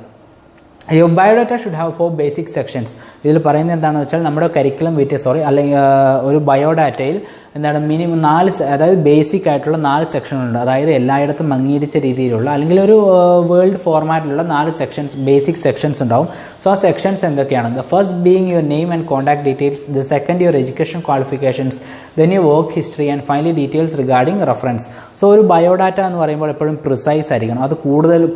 Your biodata should have 4 basic sections. ഇതിൽ പറയുന്നത് എന്താണെന്ന് വെച്ചാൽ നമ്മുടെ കരിക്കുലം വീറ്റെ അല്ലെങ്കിൽ ഒരു ബയോഡാറ്റയിൽ എന്താണ് മിനിമം 4, അതായത് ബേസിക് ആയിട്ടുള്ള 4 സെക്ഷനുണ്ട്. അതായത് എല്ലായിടത്തും അംഗീകരിച്ച രീതിയിലുള്ള അല്ലെങ്കിൽ ഒരു വേൾഡ് ഫോർമാറ്റിലുള്ള 4 സെക്ഷൻസ്, ബേസിക് സെക്ഷൻസ് ഉണ്ടാവും. സോ ആ സെക്ഷൻസ് എന്തൊക്കെയാണ്? The first being your name and contact details, the second your education qualifications, then your work history and finally details regarding reference. So ഒരു ബയോഡാറ്റ എന്ന് പറയുമ്പോൾ എപ്പോഴും പ്രിസൈസ് ആയിരിക്കണം, അത്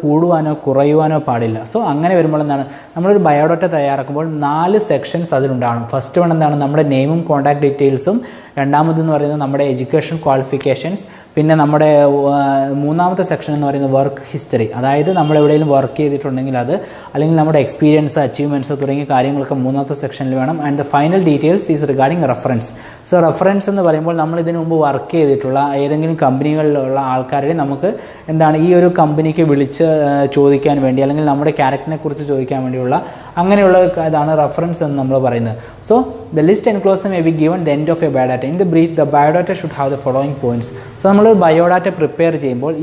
കൂടുവാനോ കുറയുവാനോ പാടില്ല. സോ അങ്ങനെ വരുമ്പോൾ എന്താണ് നമ്മളൊരു ബയോഡാറ്റ തയ്യാറാക്കുമ്പോൾ 4 സെക്ഷൻസ് അതിലുണ്ടാവണം. ഫസ്റ്റ് വൺ എന്താണ് നമ്മുടെ നെയിമും കോൺടാക്ട് ഡീറ്റെയിൽസും, രണ്ടാമതെന്ന് പറയുന്നത് നമ്മുടെ എഡ്യൂക്കേഷൻ ക്വാളിഫിക്കേഷൻസ്, പിന്നെ നമ്മുടെ മൂന്നാമത്തെ സെക്ഷൻ എന്ന് പറയുന്നത് വർക്ക് ഹിസ്റ്ററി, അതായത് നമ്മൾ എവിടെയെങ്കിലും വർക്ക് ചെയ്തിട്ടുണ്ടെങ്കിൽ അത്, അല്ലെങ്കിൽ നമ്മുടെ എക്സ്പീരിയൻസ്, അച്ചീവ്മെൻറ്റ്സ് തുടങ്ങിയ കാര്യങ്ങളൊക്കെ മൂന്നാമത്തെ സെക്ഷനിൽ വേണം. And the final details is regarding reference. So reference എന്ന് പറയുമ്പോൾ നമ്മൾ ഇതിനു മുമ്പ് വർക്ക് ചെയ്തിട്ടുള്ള ഏതെങ്കിലും കമ്പനികളിലുള്ള ആൾക്കാരെ നമുക്ക് എന്താണ് ഈ ഒരു കമ്പനിക്ക് വിളിച്ച് ചോദിക്കാൻ വേണ്ടി അല്ലെങ്കിൽ നമ്മുടെ ക്യാരക്ടറിനെ കുറിച്ച് ചോദിക്കാൻ വേണ്ടിയുള്ള അങ്ങനെയുള്ള ഇതാണ് റെഫറൻസ് എന്ന് നമ്മൾ പറയുന്നത്. So the list enclose may be given the end of A biodata. In the brief the biodata should have the following points. So നമ്മൾ ബയോഡാറ്റ പ്രിപ്പയർ ചെയ്യുമ്പോൾ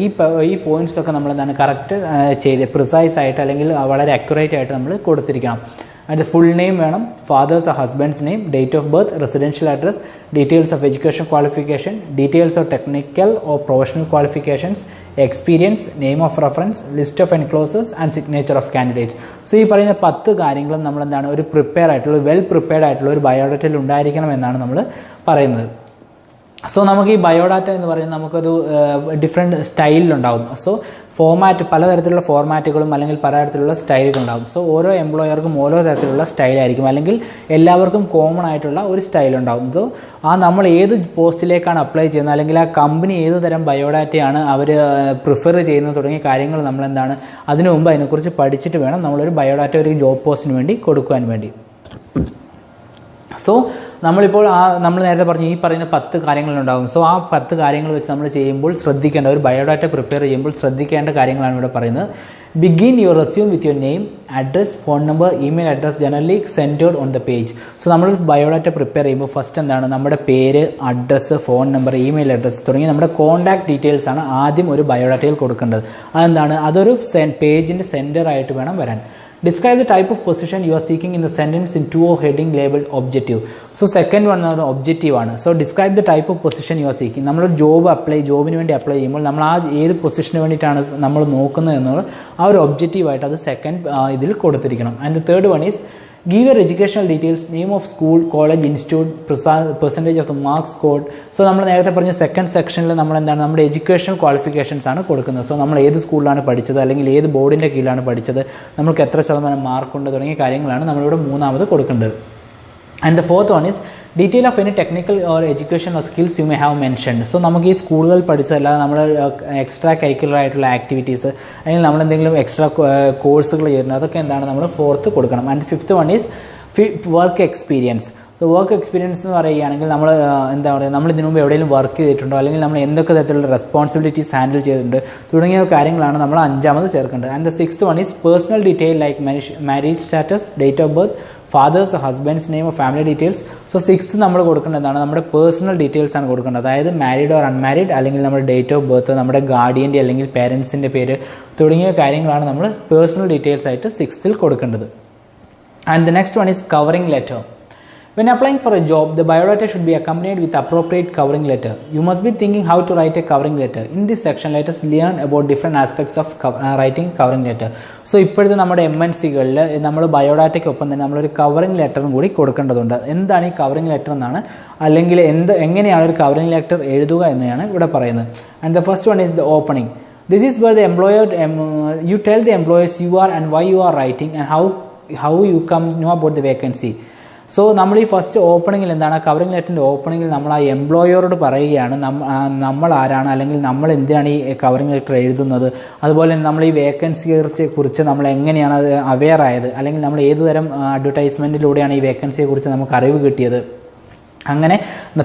ഈ പോയിന്റ്സ് ഒക്കെ നമ്മൾ എന്താണ് കറക്റ്റ് ചെയ്ത് പ്രിസൈസ് ആയിട്ട് അല്ലെങ്കിൽ വളരെ അക്യുറേറ്റ് ആയിട്ട് നമ്മൾ കൊടുത്തിരിക്കണം. അതിൻ്റെ ഫുൾ നെയിം വേണം, father's or husband's name, date of birth, residential address, details of education qualification, details of technical or professional qualifications, experience, name of reference, list of enclosures and signature of candidates. So ഈ പറയുന്ന 10 കാര്യങ്ങളും നമ്മൾ എന്താണ് ഒരു prepare ആയിട്ടുള്ള well prepared ആയിട്ടുള്ള ഒരു ബയോഡാറ്റയിൽ ഉണ്ടായിരിക്കണം എന്നാണ് നമ്മൾ പറയുന്നത്. സോ നമുക്ക് ഈ ബയോഡാറ്റ എന്ന് പറയുന്നത് നമുക്കൊരു ഡിഫറെൻറ്റ് സ്റ്റൈലിലുണ്ടാവും. സോ പലതരത്തിലുള്ള ഫോർമാറ്റുകളും അല്ലെങ്കിൽ പലതരത്തിലുള്ള സ്റ്റൈലുകളുണ്ടാകും. സോ ഓരോ എംപ്ലോയർക്കും ഓരോ തരത്തിലുള്ള സ്റ്റൈലായിരിക്കും, അല്ലെങ്കിൽ എല്ലാവർക്കും കോമൺ ആയിട്ടുള്ള ഒരു സ്റ്റൈൽ ഉണ്ടാകും. സോ നമ്മൾ ഏത് പോസ്റ്റിലേക്കാണ് അപ്ലൈ ചെയ്യുന്നത്, അല്ലെങ്കിൽ ആ കമ്പനി ഏത് തരം ബയോഡാറ്റയാണ് അവർ പ്രിഫർ ചെയ്യുന്നത് തുടങ്ങിയ കാര്യങ്ങൾ നമ്മളെന്താണ് അതിനു മുമ്പ് അതിനെക്കുറിച്ച് പഠിച്ചിട്ട് വേണം നമ്മളൊരു ബയോഡാറ്റ ഒരു ജോബ് പോസ്റ്റിന് വേണ്ടി കൊടുക്കുവാൻ വേണ്ടി. സോ നമ്മളിപ്പോൾ നമ്മൾ നേരത്തെ പറഞ്ഞു ഈ പറയുന്ന 10 കാര്യങ്ങളുണ്ടാകും. സോ ആ 10 കാര്യങ്ങൾ വെച്ച് നമ്മൾ ചെയ്യുമ്പോൾ ശ്രദ്ധിക്കേണ്ട, ഒരു ബയോഡാറ്റ പ്രിപ്പയർ ചെയ്യുമ്പോൾ ശ്രദ്ധിക്കേണ്ട കാര്യങ്ങളാണ് ഇവിടെ പറയുന്നത്. Begin your resume with your name, address, phone number, email address generally centred on the page. So നമ്മൾ ബയോഡാറ്റ പ്രിപ്പയർ ചെയ്യുമ്പോൾ ഫസ്റ്റ് എന്താണ് നമ്മുടെ പേര്, address, phone number, email address തുടങ്ങി നമ്മുടെ കോൺടാക്ട് ഡീറ്റെയിൽസ് ആണ് ആദ്യം ഒരു ബയോഡാറ്റയിൽ കൊടുക്കേണ്ടത്. അതെന്താണ്, അതൊരു പേജിൻ്റെ സെൻറ്റർ ആയിട്ട് വേണം വരാൻ. Describe the type of position you are seeking in the sentence in 2 heading labeled objective. So second one ആണ് ഒബ്ജക്റ്റീവ് ആണ്. So describe the type of position you are seeking. നമ്മളൊരു ജോബിന് വേണ്ടി അപ്ലൈ ചെയ്യുമ്പോൾ നമ്മൾ ഏത് പൊസിഷന് വേണ്ടിയിട്ടാണ് നമ്മൾ നോക്കുന്നത് എന്നുള്ള ആ ഒരു ഒബ്ജക്റ്റീവായിട്ട് അത് സെക്കൻഡ് ഇതിൽ കൊടുത്തിരിക്കണം. And third one is give your educational details, name of school, college, institute, percentage of the marks scored. So നമ്മൾ നേരത്തെ പറഞ്ഞ സെക്കൻഡ് സെക്ഷനിൽ നമ്മൾ എന്താണ് നമ്മുടെ എഡ്യൂക്കേഷണൽ ക്വാളിഫിക്കേഷൻസ് ആണ് കൊടുക്കുന്നത്. സോ നമ്മൾ ഏത് സ്കൂളിലാണ് പഠിച്ചത്, അല്ലെങ്കിൽ ഏത് ബോർഡിൻ്റെ കീഴിലാണ് പഠിച്ചത്, നമുക്ക് എത്ര ശതമാനം മാർക്കുണ്ട് തുടങ്ങിയ കാര്യങ്ങളാണ് നമ്മളിവിടെ മൂന്നാമത് കൊടുക്കേണ്ടത്. And the fourth one is detail of any technical or education or skills you may have mentioned. So നമുക്ക് ഈ സ്കൂളുകൾ പഠിച്ചതല്ലാതെ നമ്മൾ എക്സ്ട്രാ കരിക്കുലർ ആയിട്ടുള്ള ആക്ടിവിറ്റീസ് അല്ലെങ്കിൽ നമ്മളെന്തെങ്കിലും എക്സ്ട്രാ കോഴ്സുകൾ ചെയ്യുന്നത് അതൊക്കെ എന്താണ് നമ്മൾ ഫോർത്ത് കൊടുക്കണം. And fifth one is work experience. So work experience എന്ന് പറയുകയാണെങ്കിൽ നമ്മൾ എന്താ പറയുക, നമ്മൾ ഇതിനു മുമ്പ് എവിടെയെങ്കിലും വർക്ക് ചെയ്തിട്ടുണ്ടോ, അല്ലെങ്കിൽ നമ്മൾ എന്തൊക്കെ തരത്തിലുള്ള റെസ്പോൺസിബിലിറ്റീസ് ഹാൻഡിൽ ചെയ്തിട്ടുണ്ട് തുടങ്ങിയ കാര്യങ്ങളാണ് നമ്മൾ അഞ്ചാമത് ചേർക്കേണ്ടത്. And the sixth one is personal detail like marriage status, date of birth, father's, husband's name, family details. So sixth നമ്മൾ കൊടുക്കേണ്ടതാണ് നമ്മുടെ പേഴ്സണൽ ഡീറ്റെയിൽസ് ആണ് കൊടുക്കേണ്ടത്. അതായത് മാരീഡ് ഓർ അൺമാരീഡ്, അല്ലെങ്കിൽ നമ്മുടെ ഡേറ്റ് ഓഫ് ബർത്ത്, നമ്മുടെ ഗാർഡിയൻ്റെ അല്ലെങ്കിൽ പേരൻസിൻ്റെ പേര് തുടങ്ങിയ കാര്യങ്ങളാണ് നമ്മൾ പേഴ്സണൽ ഡീറ്റെയിൽസ് ആയിട്ട് സിക്സ്ത്തിൽ കൊടുക്കേണ്ടത്. And the next one is covering letter. When applying for a job, the biodata should be accompanied with appropriate covering letter. You must be thinking how to write a covering letter. In this section, let us learn about different aspects of writing covering letter. So, ഇപ്പോഴത്തെ നമ്മുടെ MNCകളിൽ നമ്മൾ ബയോഡാറ്റയ്ക്കൊപ്പം തന്നെ നമ്മളൊരു covering ലെറ്ററും കൂടി കൊടുക്കേണ്ടതുണ്ട്. എന്താണ് ഈ covering letter എന്നാണ്, അല്ലെങ്കിൽ എങ്ങനെയാണ് ഒരു കവറിംഗ് ലെറ്റർ എഴുതുക എന്നാണ് ഇവിടെ പറയുന്നത്. And the first one is the opening. This is where the employer, you tell the employers you are and why you are writing and how you come know about the vacancy. So നമ്മൾ ഈ first ഓപ്പണിങ്ങിൽ എന്താണ്, covering ലെറ്ററിൻ്റെ ഓപ്പണിങ്ങിൽ നമ്മൾ ആ എംപ്ലോയറോട് പറയുകയാണ് നമ്മൾ ആരാണ്, അല്ലെങ്കിൽ നമ്മൾ എന്തിനാണ് ഈ കവറിംഗ് ലെറ്റർ എഴുതുന്നത്, അതുപോലെ തന്നെ നമ്മൾ ഈ വേക്കൻസിയെ കുറിച്ച് നമ്മൾ എങ്ങനെയാണ് അത് അവെയർ ആയത്, അല്ലെങ്കിൽ നമ്മൾ ഏത് തരം അഡ്വർടൈസ്മെൻറ്റിലൂടെയാണ് ഈ വേക്കൻസിയെക്കുറിച്ച് നമുക്ക് അറിവ് കിട്ടിയത്. അങ്ങനെ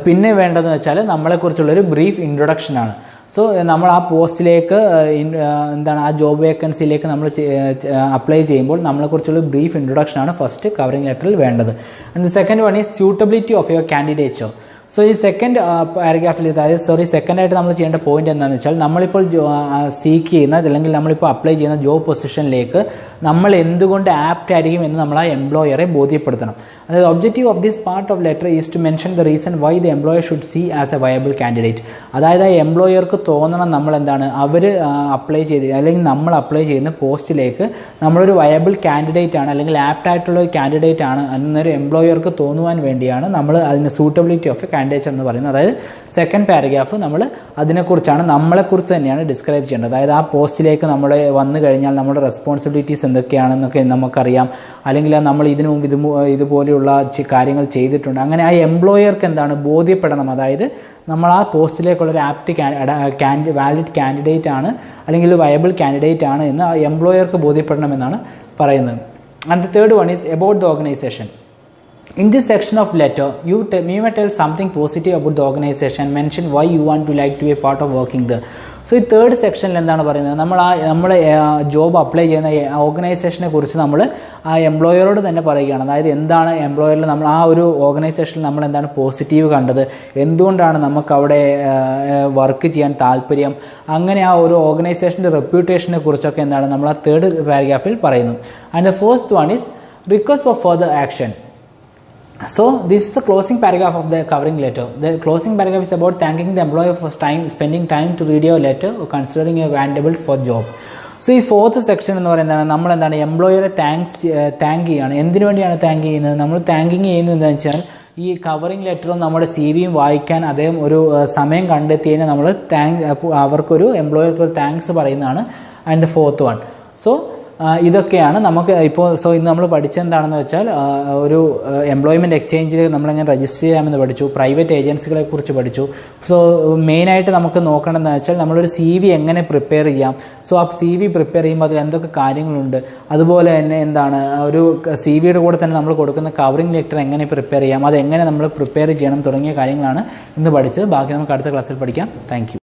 പിന്നെ വേണ്ടതെന്ന് വെച്ചാൽ നമ്മളെക്കുറിച്ചുള്ളൊരു ബ്രീഫ് ഇൻട്രൊഡക്ഷനാണ്. സോ നമ്മൾ ആ പോസ്റ്റിലേക്ക് എന്താണ് ആ ജോബ് വേക്കൻസിയിലേക്ക് നമ്മൾ അപ്ലൈ ചെയ്യുമ്പോൾ നമ്മളെക്കുറിച്ചുള്ള ബ്രീഫ് ഇൻട്രൊഡക്ഷനാണ് ഫസ്റ്റ് കവറിംഗ് ലെറ്ററിൽ വേണ്ടത്. And the second one is suitability of your കാൻഡിഡേറ്റ്സോ. സോ ഈ സെക്കൻഡ് പാരഗ്രാഫിൽ സെക്കൻഡായിട്ട് നമ്മൾ ചെയ്യേണ്ട പോയിന്റ് എന്താണെന്ന് വെച്ചാൽ നമ്മളിപ്പോൾ സീക്ക് ചെയ്യുന്ന അല്ലെങ്കിൽ നമ്മളിപ്പോൾ അപ്ലൈ ചെയ്യുന്ന ജോബ് പൊസിഷനിലേക്ക് നമ്മൾ എന്തുകൊണ്ട് ആപ്റ്റ് ആയിരിക്കും എന്ന് നമ്മൾ ആ എംപ്ലോയറെ ബോധ്യപ്പെടുത്തണം. അതായത് objective of this part of letter is to mention the reason why the employer should see as a viable candidate. അതായത് ആ എംപ്ലോയർക്ക് തോന്നണം നമ്മൾ എന്താണ് അവർ അപ്ലൈ ചെയ്ത് അല്ലെങ്കിൽ നമ്മൾ അപ്ലൈ ചെയ്യുന്ന പോസ്റ്റിലേക്ക് നമ്മളൊരു വയബിൾ കാൻഡിഡേറ്റ് ആണ് അല്ലെങ്കിൽ ആപ്റ്റ് ആയിട്ടുള്ള ഒരു കാൻഡിഡേറ്റ് ആണ് എന്നൊരു എംപ്ലോയർക്ക് തോന്നുവാൻ വേണ്ടിയാണ് നമ്മൾ അതിന് സൂട്ടബിലിറ്റി ഓഫ് എ കാൻഡിഡേറ്റ് എന്ന് പറയുന്നത്. അതായത് സെക്കൻഡ് പാരഗ്രാഫ് നമ്മൾ അതിനെക്കുറിച്ചാണ് നമ്മളെക്കുറിച്ച് തന്നെയാണ് ഡിസ്ക്രൈബ് ചെയ്യേണ്ടത്. അതായത് ആ പോസ്റ്റിലേക്ക് നമ്മൾ വന്നു കഴിഞ്ഞാൽ നമ്മുടെ റെസ്പോൺസിബിലിറ്റീസ് എന്തൊക്കെയാണെന്നൊക്കെ നമുക്കറിയാം, അല്ലെങ്കിൽ നമ്മൾ ഇതിനു മുമ്പ് ഇതുപോലെയുള്ള കാര്യങ്ങൾ ചെയ്തിട്ടുണ്ട്. അങ്ങനെ ആ എംപ്ലോയർക്ക് എന്താണ് ബോധ്യപ്പെടണം, അതായത് നമ്മൾ ആ പോസ്റ്റിലേക്കുള്ള ഒരു ആപ്റ്റ് വാലിഡ് കാൻഡിഡേറ്റ് ആണ് അല്ലെങ്കിൽ വയബിൾ കാൻഡിഡേറ്റ് ആണ് എന്ന് ആ എംപ്ലോയർക്ക് ബോധ്യപ്പെടണമെന്നാണ് പറയുന്നത്. And the third one is about the organisation. In this section of letter, you may tell something positive about the organization, mention why you want to like to be a part of working there. So ഈ third സെക്ഷനിൽ എന്താണ് പറയുന്നത്, നമ്മൾ job apply ചെയ്യുന്ന ഓർഗനൈസേഷനെ കുറിച്ച് നമ്മൾ ആ എംപ്ലോയറോട് തന്നെ പറയുകയാണ്. അതായത് എന്താണ് എംപ്ലോയറിൽ നമ്മൾ ആ ഒരു ഓർഗനൈസേഷനിൽ നമ്മൾ എന്താണ് പോസിറ്റീവ് കണ്ടത്, എന്തുകൊണ്ടാണ് നമുക്ക് അവിടെ വർക്ക് ചെയ്യാൻ താല്പര്യം, അങ്ങനെ ആ ഒരു ഓർഗനൈസേഷൻ്റെ റെപ്യൂട്ടേഷനെ കുറിച്ചൊക്കെ എന്താണ് നമ്മൾ ആ തേർഡ് പാരഗ്രാഫിൽ പറയുന്നു. And the fourth one is request for further action. So this is the closing paragraph of the covering letter. The closing paragraph is about thanking the employer for spending time to read your letter or considering you candidate for job. So ഈ fourth section എന്ന് പറയുന്നത് നമ്മൾ എന്താണ് എംപ്ലോയറെ thank ചെയ്യുകയാണ്. എന്തിനു വേണ്ടിയാണ് thank ചെയ്യുന്നത്, നമ്മൾ താങ്കിങ് ചെയ്യുന്നത് എന്താണെന്ന് വെച്ചാൽ ഈ കവറിംഗ് ലെറ്ററും നമ്മുടെ CV യും വായിക്കാൻ അദ്ദേഹം ഒരു സമയം കണ്ടെത്തിയതിന് നമ്മൾ അവർക്കൊരു എംപ്ലോയർക്ക് ഒരു താങ്ക്സ് പറയുന്നതാണ് and the fourth one. So ഇതൊക്കെയാണ് നമുക്ക് ഇപ്പോൾ. സോ ഇന്ന് നമ്മൾ പഠിച്ചെന്താണെന്ന് വെച്ചാൽ ഒരു എംപ്ലോയ്മെൻറ്റ് എക്സ്ചേഞ്ചിൽ നമ്മളെങ്ങനെ രജിസ്റ്റർ ചെയ്യാമെന്ന് പഠിച്ചു, പ്രൈവറ്റ് ഏജൻസികളെ കുറിച്ച് പഠിച്ചു. സോ മെയിനായിട്ട് നമുക്ക് നോക്കണമെന്ന് വെച്ചാൽ നമ്മളൊരു CV എങ്ങനെ പ്രിപ്പയർ ചെയ്യാം. സോ ആ CV പ്രിപ്പയർ ചെയ്യുമ്പോൾ അതിൽ എന്തൊക്കെ കാര്യങ്ങളുണ്ട്, അതുപോലെ തന്നെ എന്താണ് ഒരു CVയുടെ കൂടെ തന്നെ നമ്മൾ കൊടുക്കുന്ന കവറിംഗ് ലെറ്റർ എങ്ങനെ പ്രിപ്പയർ ചെയ്യാം, അതെങ്ങനെ നമ്മൾ പ്രിപ്പയർ ചെയ്യണം തുടങ്ങിയ കാര്യങ്ങളാണ് ഇന്ന് പഠിച്ചത്. ബാക്കി നമുക്ക് അടുത്ത ക്ലാസ്സിൽ പഠിക്കാം. Thank you.